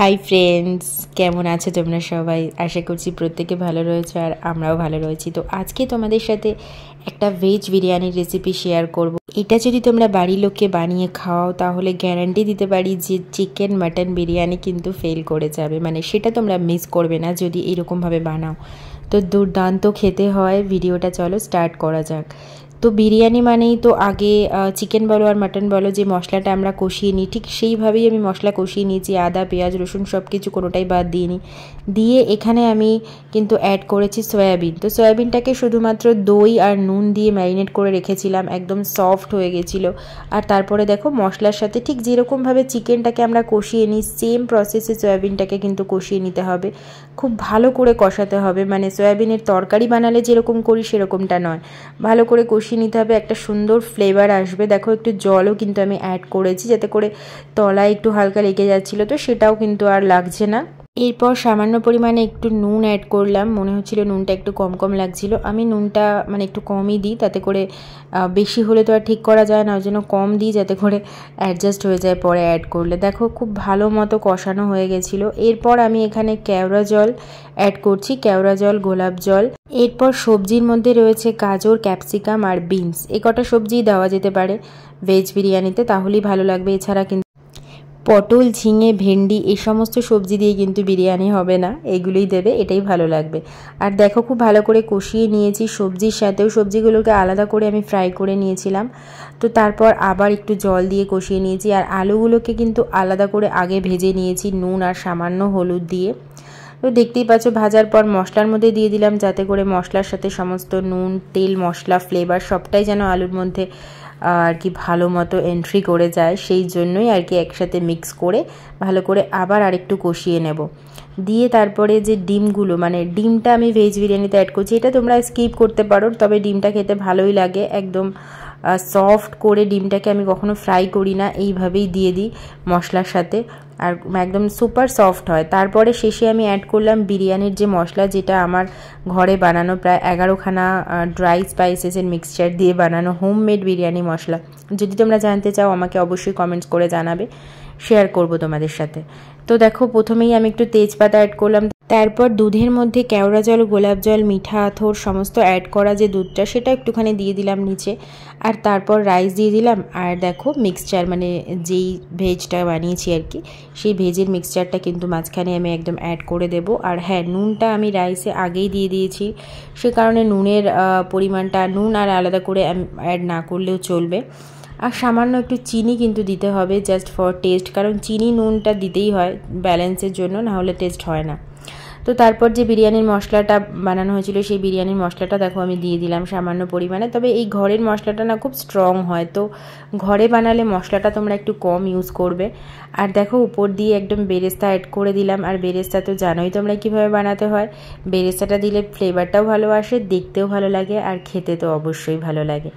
Hi friends, কেমন আছো তোমরা সবাই? আশা করছি প্রত্যেকে ভালো রয়েছে আর আমরাও ভালো রয়েছি। তো আজকে তোমাদের সাথে একটা ভেজ বিরিয়ানির রেসিপি শেয়ার করব। এটা যদি তোমরা বাড়ির লোককে বানিয়ে খাওয়াও তাহলে গ্যারান্টি দিতে পারি যে চিকেন মাটন বিরিয়ানি কিন্তু ফেল করে যাবে, মানে সেটা তোমরা মিস করবে না যদি এরকমভাবে বানাও। তো দুর্দান্ত খেতে হয়। ভিডিওটা চলো স্টার্ট করা যাক। তো বিরিয়ানি মানেই তো আগে চিকেন বলো আর মাটন বলো যে মশলাটা আমরা কষিয়ে নিই, ঠিক সেইভাবেই আমি মশলা কষিয়ে নিয়েছি। আদা পেঁয়াজ রসুন সব কিছু কোনোটাই বাদ দিইনি। দিয়ে এখানে আমি কিন্তু অ্যাড করেছি সয়াবিন। তো সয়াবিনটাকে শুধুমাত্র দই আর নুন দিয়ে ম্যারিনেট করে রেখেছিলাম, একদম সফট হয়ে গেছিলো। আর তারপরে দেখো মশলার সাথে ঠিক যেরকমভাবে চিকেনটাকে আমরা কষিয়ে নিই সেম প্রসেসে সয়াবিনটাকে কিন্তু কষিয়ে নিতে হবে, খুব ভালো করে কষাতে হবে। মানে সয়াবিনের তরকারি বানালে যেরকম করি সেরকমটা নয়, ভালো করে কষিয়ে নিতে হবে, একটা সুন্দর ফ্লেভার আসবে। দেখো একটু জলও কিন্তু আমি অ্যাড করেছি যাতে করে তলায় একটু হালকা লেগে যাচ্ছিলো, তো সেটাও কিন্তু আর লাগছে না। এরপর সামান্য পরিমাণে একটু নুন অ্যাড করলাম, মনে হচ্ছিল নুনটা একটু কম কম লাগছিল। আমি নুনটা মানে একটু কমই দিই, তাতে করে বেশি হলে তো আর ঠিক করা যায় না, ওই জন্য কম দিই যাতে করে অ্যাডজাস্ট হয়ে যায় পরে অ্যাড করলে। দেখো খুব ভালো মতো কষানো হয়ে গেছিলো। এরপর আমি এখানে কেওড়া জল অ্যাড করছি, কেওড়া জল গোলাপ জল। এরপর সবজির মধ্যে রয়েছে গাজর ক্যাপসিকাম আর বিনস, এ কটা সবজিই দেওয়া যেতে পারে ভেজ বিরিয়ানিতে, তাহলেই ভালো লাগবে। এছাড়া কিন্তু পটল ঝিঙে ভেন্ডি এই সমস্ত সবজি দিয়ে কিন্তু বিরিয়ানি হবে না, এগুলোই দেবে, এটাই ভালো লাগবে। আর দেখো খুব ভালো করে কষিয়ে নিয়েছি সবজির সাথেও, সবজিগুলোকে আলাদা করে আমি ফ্রাই করে নিয়েছিলাম। তো তারপর আবার একটু জল দিয়ে কষিয়ে নিয়েছি। আর আলুগুলোকে কিন্তু আলাদা করে আগে ভেজে নিয়েছি নুন আর সামান্য হলুদ দিয়ে। তো দেখতেই পাচ্ছ ভাজার পর মশলার মধ্যে দিয়ে দিলাম যাতে করে মশলার সাথে সমস্ত নুন তেল মশলা ফ্লেভার সবটাই যেন আলুর মধ্যে আর কি ভালো মতো এন্ট্রি করে যায়, সেই জন্যই আর কি একসাথে মিক্স করে ভালো করে আবার আরেকটু কষিয়ে নেব। দিয়ে তারপরে যে ডিমগুলো, মানে ডিমটা আমি ভেজ বিরিয়ানিতে অ্যাড করছি, এটা তোমরা স্কিপ করতে পারো, তবে ডিমটা খেতে ভালোই লাগে। একদম সফট করে ডিমটাকে আমি কখনো ফ্রাই করি না, এইভাবেই দিয়ে দিই মশলার সাথে, আর একদম সুপার সফট হয়। তারপরে শেষে আমি অ্যাড করলাম বিরিয়ানির যে মশলা, যেটা আমার ঘরে বানানো প্রায় 11খানা ড্রাই স্পাইসেসের মিক্সচার দিয়ে বানানো হোমমেড বিরিয়ানি মশলা। যদি তোমরা জানতে চাও আমাকে অবশ্যই কমেন্টস করে জানাবে, শেয়ার করব তোমাদের সাথে। তো দেখো প্রথমেই আমি একটু তেজপাতা অ্যাড করলাম, তারপর দুধের মধ্যে কেওড়া জল গোলাপ জল মিঠা আতর সমস্ত অ্যাড করা যে দুধটা সেটা একটুখানি দিয়ে দিলাম নিচে। আর তারপর রাইস দিয়ে দিলাম। আর দেখো মিক্সচার, মানে যেই ভেজটা বানিয়েছি আর কি, সেই ভেজের মিক্সচারটা কিন্তু মাঝখানে আমি একদম অ্যাড করে দেব। আর হ্যাঁ, নুনটা আমি রাইসে আগেই দিয়ে দিয়েছি, সে কারণে নুনের পরিমাণটা, নুন আর আলাদা করে অ্যাড না করলেও চলবে। আর সামান্য একটু চিনি কিন্তু দিতে হবে জাস্ট ফর টেস্ট, কারণ চিনি নুনটা দিতেই হয় ব্যালেন্সের জন্য, না হলে টেস্ট হয় না। তো তারপর যে বিরিয়ানির মশলাটা বানানো হয়েছিল সেই বিরিয়ানির মশলাটা দেখো আমি দিয়ে দিলাম সামান্য পরিমাণে, তবে এই ঘরের মশলাটা না খুব স্ট্রং হয়, তো ঘরে বানালে মশলাটা তোমরা একটু কম ইউজ করবে। আর দেখো উপর দিয়ে একদম বেরেস্তা অ্যাড করে দিলাম। আর বেরেস্তা তো জানোই তোমরা কীভাবে বানাতে হয়, বেরেস্তাটা দিলে ফ্লেভারটাও ভালো আসে, দেখতেও ভালো লাগে আর খেতে তো অবশ্যই ভালো লাগে।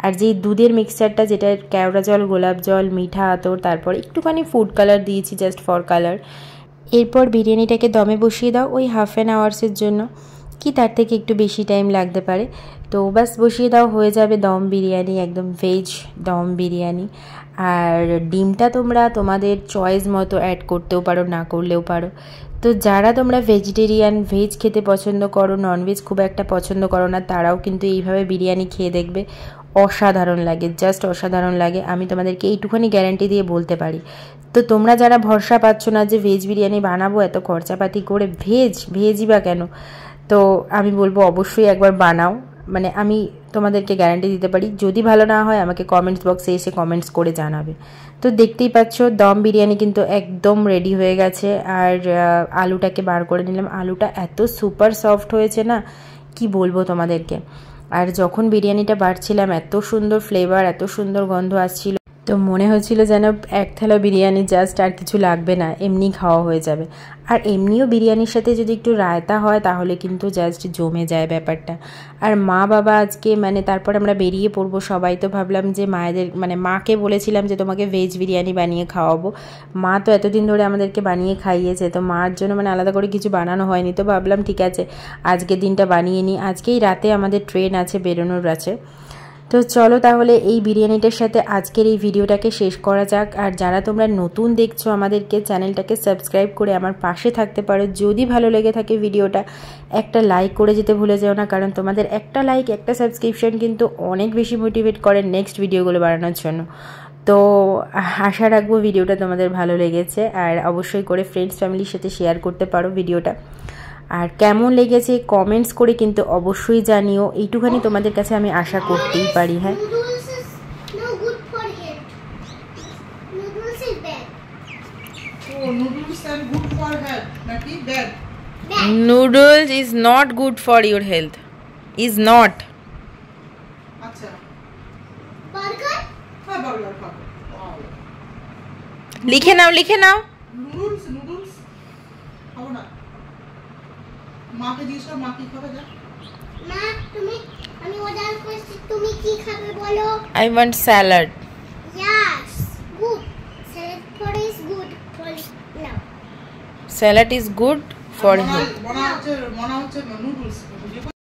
আর যেই দুধের মিক্সচারটা, যেটা কেওড়া জল গোলাপ জল মিঠা আতর, তারপর একটুখানি ফুড কালার দিয়েছি জাস্ট ফর কালার। এরপর বিরিয়ানিটাকে দমে বসিয়ে দাও ওই হাফ অ্যান আওয়ার্সের জন্য, কি তার থেকে একটু বেশি টাইম লাগতে পারে। তো বাস বসিয়ে দাও, হয়ে যাবে দম বিরিয়ানি, একদম ভেজ দম বিরিয়ানি। আর ডিমটা তোমরা তোমাদের চয়েস মতো অ্যাড করতেও পারো, না করলেও পারো। তো যারা তোমরা ভেজিটেরিয়ান, ভেজ খেতে পছন্দ করো, ননভেজ খুব একটা পছন্দ করো না, তারাও কিন্তু এইভাবে বিরিয়ানি খেয়ে দেখবে, অসাধারণ লাগে, জাস্ট অসাধারণ লাগে। আমি তোমাদেরকে এইটুখানি গ্যারান্টি দিয়ে বলতে পারি। তো তোমরা যারা ভরসা পাচ্ছ না যে ভেজ বিরিয়ানি বানাবো এত খরচাপাতি করে, ভেজই বা কেন, তো আমি বলবো অবশ্যই একবার বানাও, মানে আমি তোমাদেরকে গ্যারান্টি দিতে পারি। যদি ভালো না হয় আমাকে কমেন্টস বক্সে এসে কমেন্টস করে জানাবে। তো দেখতেই পাচ্ছ দম বিরিয়ানি কিন্তু একদম রেডি হয়ে গেছে। আর আলুটাকে বার করে নিলাম, আলুটা এত সুপার সফট হয়েছে না, কি বলবো তোমাদেরকে। আর যখন বিরিয়ানিটা বাড়ছিলাম এত সুন্দর ফ্লেভার, এত সুন্দর গন্ধ আসছিল, তো মনে হচ্ছিল যেন এক থালা বিরিয়ানি জাস্ট, আর কিছু লাগবে না, এমনি খাওয়া হয়ে যাবে। আর এমনিও বিরিয়ানির সাথে যদি একটু রায়তা হয় তাহলে কিন্তু জাস্ট জমে যায় ব্যাপারটা। আর মা বাবা আজকে, মানে তারপর আমরা বেরিয়ে পড়বো সবাই, তো ভাবলাম যে মায়েদের, মানে মাকে বলেছিলাম যে তোমাকে ভেজ বিরিয়ানি বানিয়ে খাওয়াবো। মা তো এতদিন ধরে আমাদেরকে বানিয়ে খাইয়েছে, তো মার জন্য মানে আলাদা করে কিছু বানানো হয়নি, তো ভাবলাম ঠিক আছে আজকের দিনটা বানিয়ে নিই। আজকেই রাতে আমাদের ট্রেন আছে, বেরোনোর আছে। তো চলো তাহলে এই বিরিয়ানিটার সাথে আজকের এই ভিডিওটাকে শেষ করা যাক। আর যারা তোমরা নতুন দেখছো আমাদেরকে, চ্যানেলটাকে সাবস্ক্রাইব করে আমার পাশে থাকতে পারো। যদি ভালো লেগে থাকে ভিডিওটা, একটা লাইক করে যেতে ভুলে যেও না, কারণ তোমাদের একটা লাইক, একটা সাবস্ক্রিপশন কিন্তু অনেক বেশি মোটিভেট করে নেক্সট ভিডিওগুলো বানানোর জন্য। তো আশা রাখবো ভিডিওটা তোমাদের ভালো লেগেছে, আর অবশ্যই করে ফ্রেন্ডস ফ্যামিলির সাথে শেয়ার করতে পারো ভিডিওটা। আর কেমন লেগেছে কমেন্টস করে কিন্তু অবশ্যই জানিও, এইটুখানি তোমাদের কাছে আমি আশা করতেই পারি। হ্যাঁ, noodles is not good for your health, is not. লিখে নাও, লিখে নাও। মাকে জিজ্ঞেস কর, মা কি খাবে? যা মা, আমি অর্ডার করছি, তুমি কি খাবে বলো? I want salad. Yes, good. Salad for is good for now. Salad is good for him. মনে হচ্ছে নুডলস।